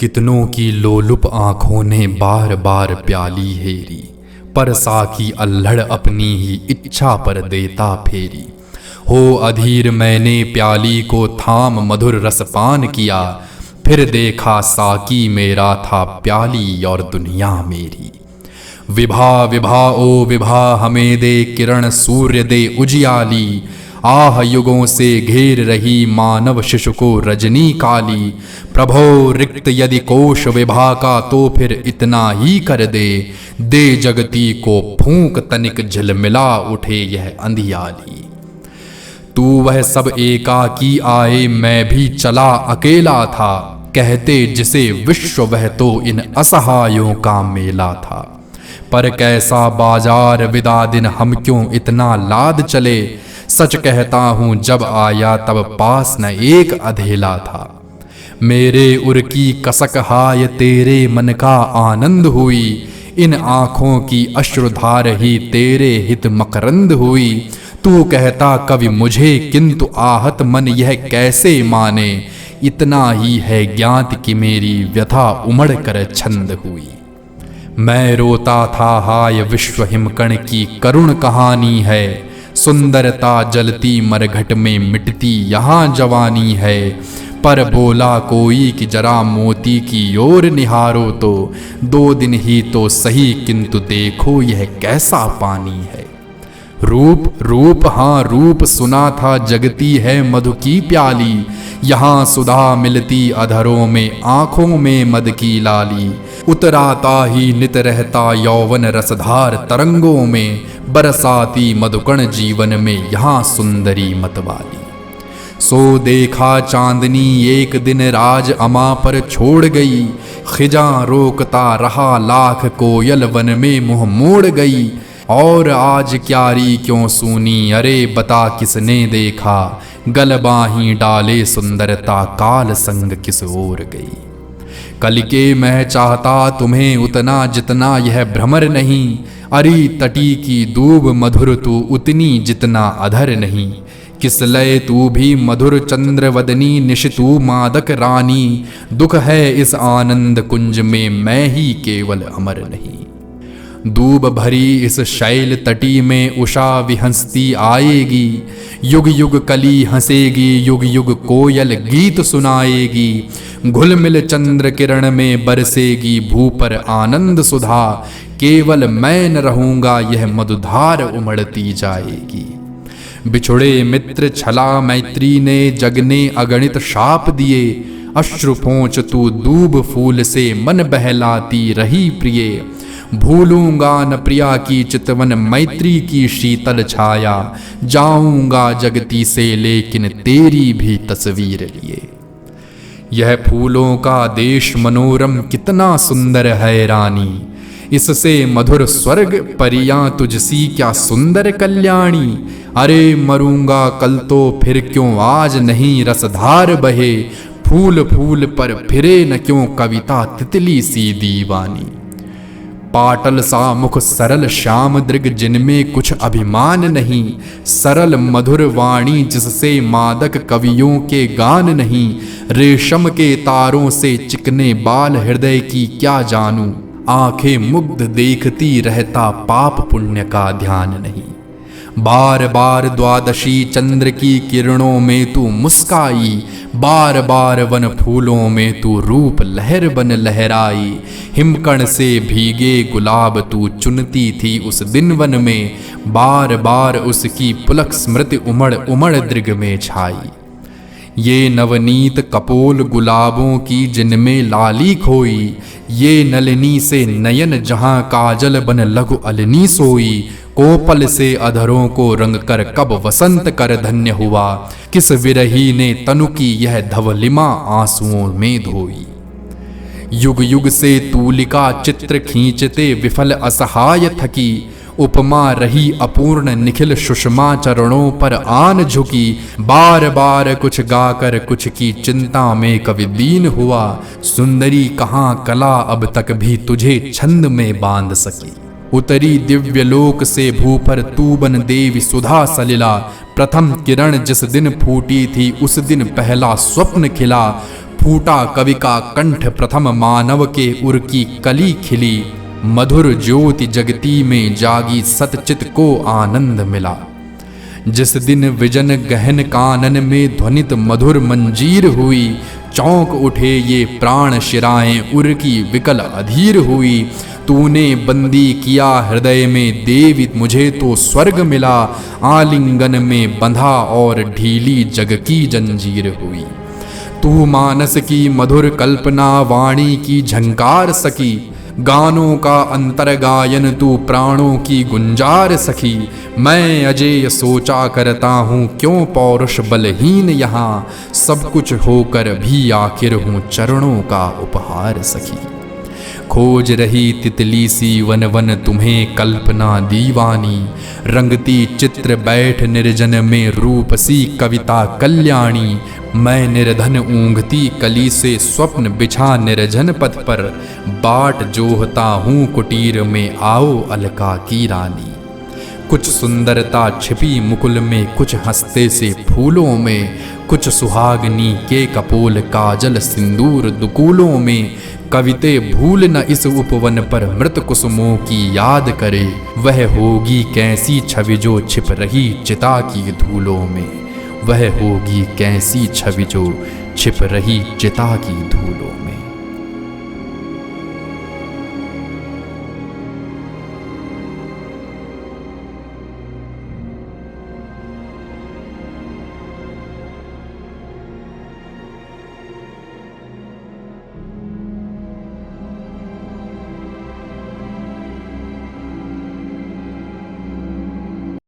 कितनों की लोलुप आंखों ने बार बार प्याली हेरी, पर साकी अल्हड़ अपनी ही इच्छा पर देता फेरी। हो अधीर मैंने प्याली को थाम मधुर रसपान किया, फिर देखा साकी मेरा था प्याली और दुनिया मेरी। विभा विभा ओ विभा हमें दे किरण सूर्य दे उजियाली, आह युगों से घेर रही मानव शिशु को रजनी काली। प्रभो रिक्त यदि कोश विभा का तो फिर इतना ही कर दे, दे जगती को फूंक तनिक झिलमिला उठे यह अंधियाली। तू वह सब एकाकी आए मैं भी चला अकेला था, कहते जिसे विश्व वह तो इन असहायों का मेला था। पर कैसा बाजार विदा दिन हम क्यों इतना लाद चले, सच कहता हूँ जब आया तब पास न एक अधेला था। मेरे उर की कसक हाय तेरे मन का आनंद हुई, इन आँखों की अश्रुधार ही तेरे हित मकरंद हुई। तू कहता कवि मुझे किंतु आहत मन यह कैसे माने, इतना ही है ज्ञात कि मेरी व्यथा उमड़ कर छंद हुई। मैं रोता था हाय विश्व हिमकण की करुण कहानी है, सुंदरता जलती मरघट में मिटती यहाँ जवानी है। पर बोला कोई कि जरा मोती की ओर निहारो तो, 2 दिन ही तो सही किंतु देखो यह कैसा पानी है। रूप रूप हाँ रूप सुना था जगती है मधु की प्याली, यहाँ सुधा मिलती अधरों में आँखों में मद की लाली। उतराता ही नित रहता यौवन रसधार तरंगों में, बरसाती मधुकण जीवन में यहाँ सुंदरी मतवाली। सो देखा चांदनी एक दिन राज अमा पर छोड़ गई, खिजा रोकता रहा लाख कोयल वन में मुँह मोड़ गई। और आज क्यारी क्यों सूनी अरे बता किसने देखा, गलबाही डाले सुंदरता काल संग किस ओर गई। कल के मैं चाहता तुम्हें उतना जितना यह भ्रमर नहीं, अरी तटी की दूब मधुर तू उतनी जितना अधर नहीं। किस लय तू भी मधुर चंद्रवदनी निश तू मादक रानी, दुख है इस आनंद कुंज में मैं ही केवल अमर नहीं। दूब भरी इस शैल तटी में उषा विहंसती आएगी, युग युग कली हंसेगी युग युग कोयल गीत सुनाएगी। घुल मिल चंद्र किरण में बरसेगी भू पर आनंद सुधा, केवल मैं न रहूंगा यह मधुधार उमड़ती जाएगी। बिछुड़े मित्र छला मैत्री ने जग ने अगणित शाप दिए, अश्रु पोंछ तू दूब फूल से मन बहलाती रही प्रिय। भूलूंगा न प्रिया की चितवन मैत्री की शीतल छाया, जाऊंगा जगती से लेकिन तेरी भी तस्वीर लिए। यह फूलों का देश मनोरम कितना सुंदर है रानी, इससे मधुर स्वर्ग परियां तुझसी क्या सुंदर कल्याणी। अरे मरूंगा कल तो फिर क्यों आज नहीं रसधार बहे, फूल फूल पर फिरे न क्यों कविता तितली सी दीवानी। पाटल सा मुख सरल श्याम दृग जिनमें कुछ अभिमान नहीं, सरल मधुर वाणी जिससे मादक कवियों के गान नहीं। रेशम के तारों से चिकने बाल हृदय की क्या जानूं, आंखें मुग्ध देखती रहता पाप पुण्य का ध्यान नहीं। बार बार द्वादशी चंद्र की किरणों में तू मुस्काई, बार बार वन फूलों में तू रूप लहर बन लहराई। हिमकण से भीगे गुलाब तू चुनती थी उस दिन वन में, बार बार उसकी पुलक स्मृति उमड़ उमड़ दृग में छाई। ये नवनीत कपोल गुलाबों की जिनमें लाली खोई, ये नलिनी से नयन जहां काजल बन लघु अलनी सोई। कोपल से अधरों को रंग कर कब वसंत कर धन्य हुआ, किस विरही ने तनु की यह धवलिमा आंसुओं में धोई। युग युग से तूलिका चित्र खींचते विफल असहाय थकी, उपमा रही अपूर्ण निखिल सुषमा चरणों पर आन झुकी। बार बार कुछ गाकर कुछ की चिंता में कवि दीन हुआ, सुंदरी कहाँ कला अब तक भी तुझे छंद में बांध सकी। उतरी दिव्य लोक से भू पर तू बन देवी सुधा सलिला, प्रथम किरण जिस दिन फूटी थी उस दिन पहला स्वप्न खिला। फूटा कवि का कंठ प्रथम मानव के उर की कली खिली, मधुर ज्योति जगती में जागी सतचित को आनंद मिला। जिस दिन विजन गहन कानन में ध्वनित मधुर मंजीर हुई, चौंक उठे ये प्राण शिराएं उर की विकल अधीर हुई। तूने बंदी किया हृदय में देवी मुझे तो स्वर्ग मिला, आलिंगन में बंधा और ढीली जग की जंजीर हुई। तू मानस की मधुर कल्पना वाणी की झंकार सकी, गानों का अंतर गायन तू प्राणों की गुंजार सखी। मैं अजेय सोचा करता हूँ क्यों पौरुष बलहीन यहाँ, सब कुछ होकर भी आखिर हूँ चरणों का उपहार सखी। खोज रही तितली सी वन वन तुम्हें कल्पना दीवानी, रंगती चित्र बैठ निर्जन में रूप सी कविता कल्याणी। मैं निर्धन ऊँघती कली से स्वप्न बिछा निर्जन पथ पर, बाट जोहता हूँ कुटीर में आओ अलका की रानी। कुछ सुंदरता छिपी मुकुल में, कुछ हंसते से फूलों में, कुछ सुहागनी के कपोल काजल सिंदूर दुकूलों में। कविते भूल न इस उपवन पर मृत कुसुमों की याद करे, वह होगी कैसी छवि जो छिप रही चिता की धूलों में। वह होगी कैसी छवि जो छिप रही चिता की धूलों में।